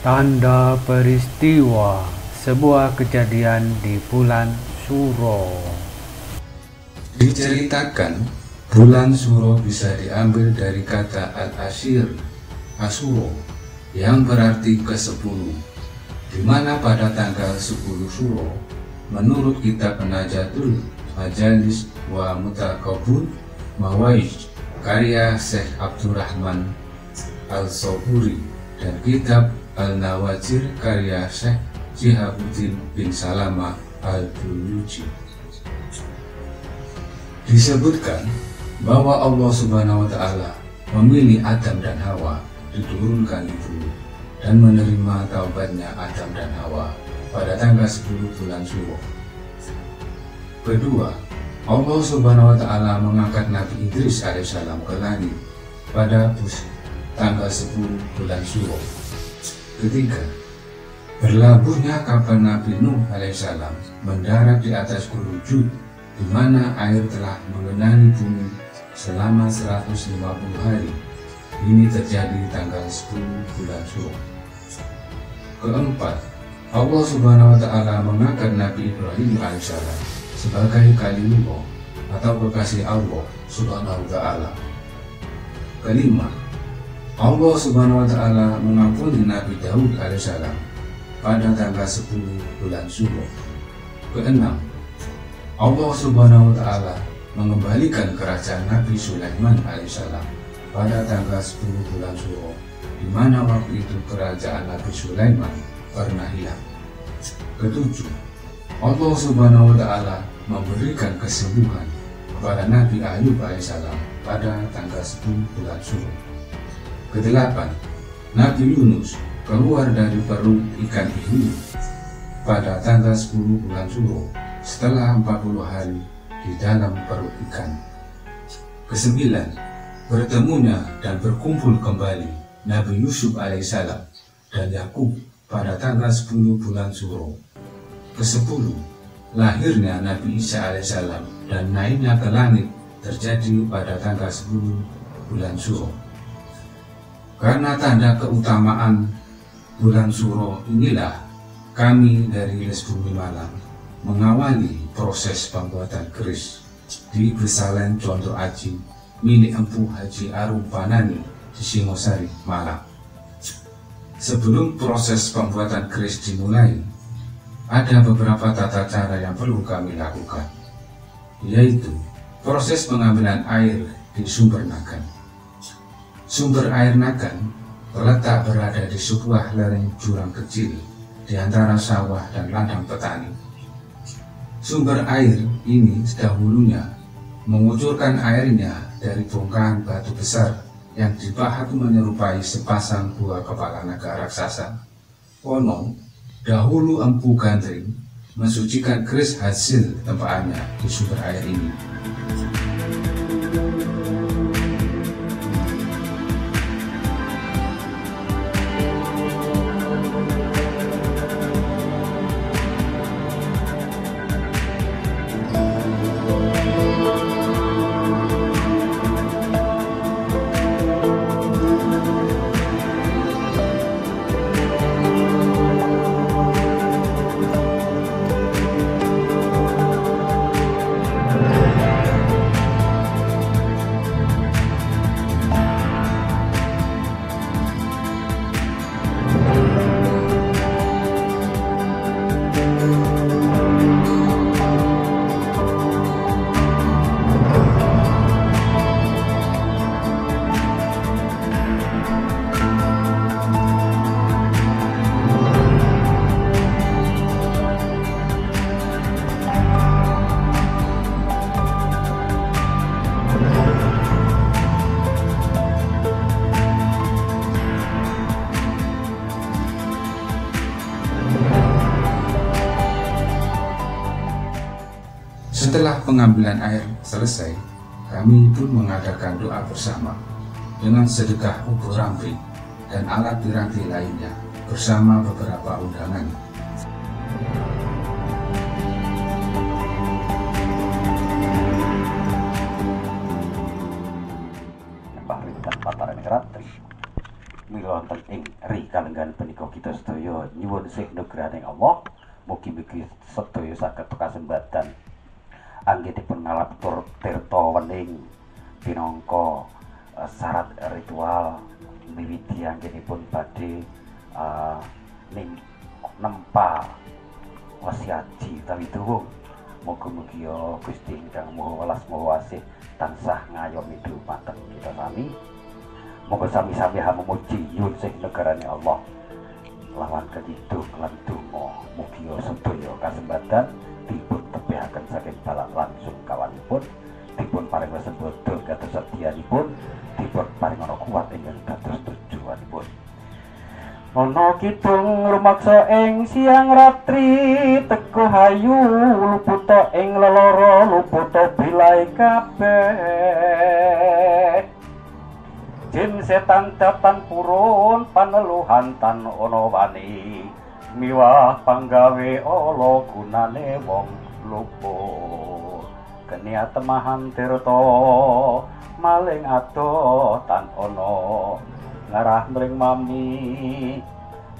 Tanda peristiwa, sebuah kejadian di bulan Suro. Diceritakan, bulan Suro bisa diambil dari kata al-ashir, Asuro, yang berarti ke-10, di mana pada tanggal 10 Suro, menurut kitab Najatul Majalis wa Mutakabun Mawaij karya Syekh Abdurrahman Al-Soburi dan kitab Al-Nawajir karya Syekh Shihabuddin bin Salamah Al-Buyuji, disebutkan bahwa Allah Subhanahu wa Ta'ala memilih Adam dan Hawa diturunkan di bumi dan menerima taubatnya Adam dan Hawa pada tanggal 10 bulan Suro. Kedua, Allah Subhanahu wa Ta'ala mengangkat Nabi Idris alaihissalam ke langit pada tanggal 10 bulan Suro. Ketiga, berlabuhnya kapal Nabi Nuh alaihissalam mendarat di atas Gunung Jud, di mana air telah mengenali bumi selama 150 hari. Ini terjadi tanggal 10 bulan Suro. Keempat, Allah Subhanahu wa Ta'ala mengangkat Nabi Ibrahim alaihissalam sebagai Kalimullah atau kekasih Allah Subhanahu wa Ta'ala. Kelima, Allah Subhanahu wa Ta'ala mengampuni Nabi Daud alaihissalam pada tanggal 10 bulan Suro. Keenam, Allah Subhanahu wa Ta'ala mengembalikan kerajaan Nabi Sulaiman alaihissalam pada tanggal 10 bulan Suro, di mana waktu itu kerajaan Nabi Sulaiman pernah hilang. Ketujuh, Allah Subhanahu wa Ta'ala memberikan kesembuhan kepada Nabi Ayub alaihissalam pada tanggal 10 bulan Suro. Kedelapan, Nabi Yunus keluar dari perut ikan ini pada tanggal 10 bulan Suro setelah 40 hari di dalam perut ikan. Kesembilan, bertemunya dan berkumpul kembali Nabi Yusuf alaihissalam dan Yakub pada tanggal 10 bulan Suro. Kesepuluh, lahirnya Nabi Isa alaihissalam dan naiknya ke langit terjadi pada tanggal 10 bulan Suro. Karena tanda keutamaan bulan Suro inilah kami dari Les Bumi Malang mengawali proses pembuatan keris di Besalen Conto Aji milik Empu Haji Arum Panani di Singosari, Malang. Sebelum proses pembuatan keris dimulai, ada beberapa tata cara yang perlu kami lakukan, yaitu proses pengambilan air di sumber Nagan. Sumber air Nagan terletak berada di sebuah lereng jurang kecil di antara sawah dan ladang petani. Sumber air ini dahulunya mengucurkan airnya dari bongkahan batu besar yang dipahat menyerupai sepasang buah kepala naga raksasa. Konon, dahulu Empu Gandring mensucikan keris hasil tempaannya di sumber air ini. Setelah pengambilan air selesai, kami pun mengadakan doa bersama dengan sedekah ubur ramping dan alat piranti lainnya bersama beberapa undangan. Pahrintan Pataran Ratri Milonten ing Ri Kalenggan punika kita sedaya nyuwun sih nugraning Allah, mugi-mugi sedaya saged kasembatan anggenipun ngalaptur tirta wening pinangka syarat ritual miwiti anggenipun badhe nempa wasiaji utawi duwung. Mugi-mugi Gusti ingkang Maha Welas Maha Asih tansah ngayomi dhumateng kita sami. Moga sami-sami memuji nyuwun sing negarane Allah lawan kidung lan donga mugi sedaya kasembatan dipun tepihaken saking balak langsung kawanipun, dipun paring sembada kados sedyanipun, dipun paring ana kuat ingkang dados tujuanipun. Ana kidung rumaksa ing siang ratri teko hayu luputa ing lelara luputa bilai kabeh. Jin setan datan purun paneluhan tan ana wani miwah panggawe ala gunane wong luput. Kenia temahan tirta maling adoh tan ana ngarah mring mami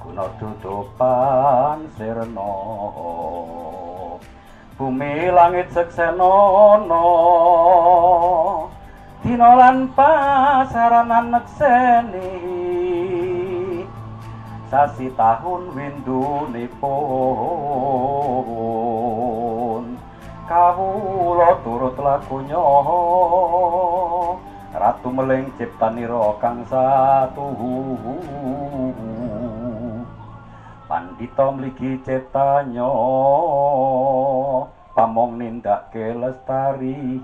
guna tutupan sirna. Bumi langit seksenana dina lan pasaranan nekseni sasi tahun windunipun kawula turut lakunya Ratu Meling ciptanira kang satuhu Pandita mligi cetanya pamong nindake lestari.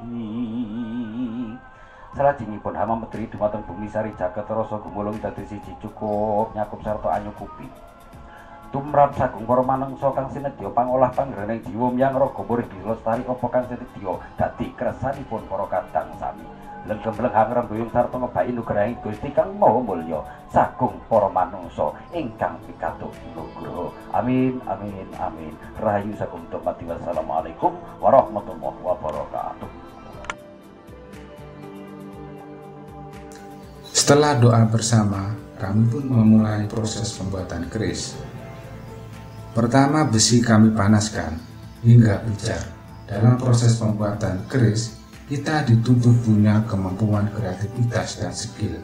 Salajengipun hama medri dumateng bumi sari jagat rasa gumulung dadi siji cukup nyakup sarta anyukupi tumrap sagung para manungsa kang sinedya pangolah panggraning jiwa miyang raga murih dilestari apa kang sinedya dadi kersanipun para kadang sami lenggem-lenghang rembuyung sarta ngebaki nugrahing Gusti kang maha mulya sagung para manungsa ingkang pikatuk nugraha. Amin amin amin. Rahayu sagung dumadi. Wassalamualaikum warahmatullahi wabarakatuh. Setelah doa bersama, kami pun memulai proses pembuatan keris. Pertama, besi kami panaskan hingga pijar. Dalam proses pembuatan keris, kita dituntut punya kemampuan kreativitas dan skill.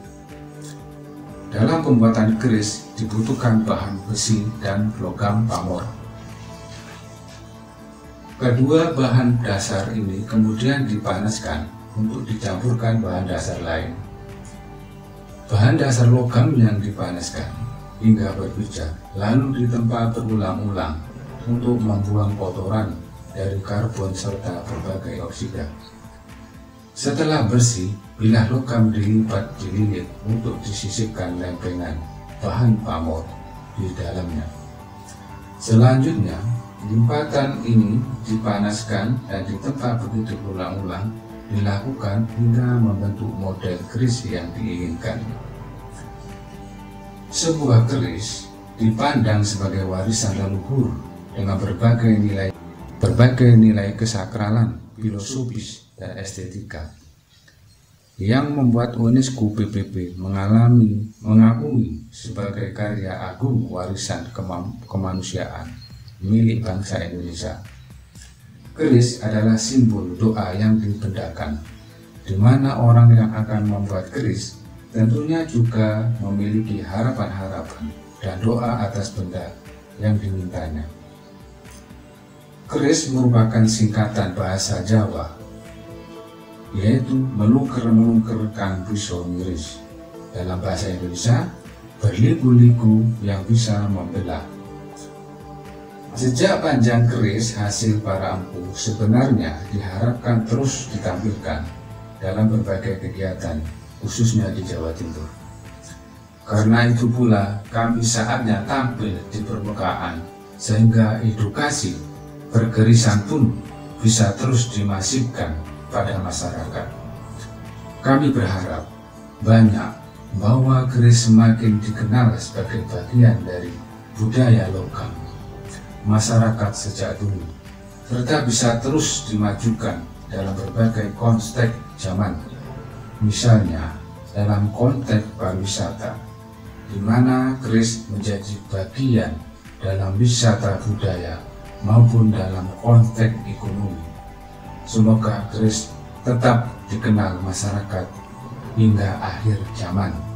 Dalam pembuatan keris dibutuhkan bahan besi dan logam pamor. Kedua bahan dasar ini kemudian dipanaskan untuk dicampurkan bahan dasar lain. Bahan dasar logam yang dipanaskan hingga berpijar lalu ditempa berulang-ulang untuk membuang kotoran dari karbon serta berbagai oksida. Setelah bersih, bilah logam dilipat-dililit untuk disisipkan lempengan bahan pamor di dalamnya. Selanjutnya, limpatan ini dipanaskan dan ditempa begitu berulang-ulang dilakukan hingga membentuk model keris yang diinginkan. Sebuah keris dipandang sebagai warisan leluhur dengan berbagai nilai kesakralan, filosofis, dan estetika yang membuat UNESCO PBB mengakui sebagai karya agung warisan kemanusiaan milik bangsa Indonesia. Keris adalah simbol doa yang dibendakan, di mana orang yang akan membuat keris tentunya juga memiliki harapan-harapan dan doa atas benda yang dimintanya. Keris merupakan singkatan bahasa Jawa, yaitu melungker-melungker kang bisa ngiris. Dalam bahasa Indonesia, berliku-liku yang bisa membelah. Sejak panjang keris hasil para empu sebenarnya diharapkan terus ditampilkan dalam berbagai kegiatan, khususnya di Jawa Timur. Karena itu pula kami saatnya tampil di permukaan, sehingga edukasi berkerisan pun bisa terus dimasifkan pada masyarakat. Kami berharap banyak bahwa keris semakin dikenal sebagai bagian dari budaya lokal masyarakat sejak dulu, serta bisa terus dimajukan dalam berbagai konteks zaman, misalnya dalam konteks pariwisata, di mana keris menjadi bagian dalam wisata budaya maupun dalam konteks ekonomi. Semoga keris tetap dikenal masyarakat hingga akhir zaman.